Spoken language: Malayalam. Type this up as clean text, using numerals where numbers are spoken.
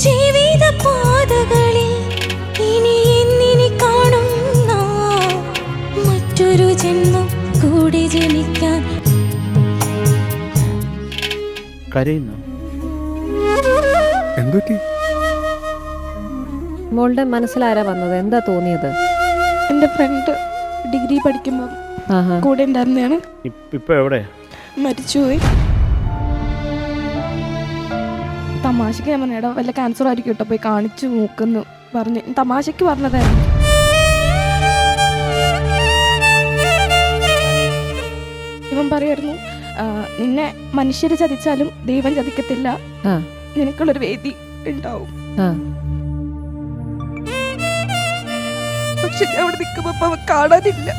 ജീവിത പാതകളിൽ ഇനി എന്നിനി കാണുന്ന മറ്റൊരു ജന്മം കൂടി ജനിക്കാൻ. കരയുന്നു. എന്തുപറ്റി? മോളുടെ മനസ്സിലാരാ വന്നത്? എന്താ തോന്നിയത്? എൻ്റെ ഫ്രണ്ട് ഡിഗ്രി പഠിക്കുമ്പോൾ കൂടെ ഉണ്ടായിരുന്നതാണ്. ഇപ്പൊ എവിടെ? മരിച്ചുപോയി. തമാശക്ക് ഞാൻ പറഞ്ഞ വല്ല ക്യാൻസർ ആയിരിക്കും കേട്ടോ, പോയി കാണിച്ചു നോക്കുന്നു പറഞ്ഞ് തമാശക്ക് പറഞ്ഞതായിരുന്നു. ഇവൻ പറയായിരുന്നു, നിന്നെ മനുഷ്യര് ചതിച്ചാലും ദൈവം ചതിക്കത്തില്ല, നിനക്കുള്ളൊരു വേദി ഉണ്ടാവും. പക്ഷെ അവിടെ നിൽക്കുമ്പോ അവൻ കാണാനില്ല.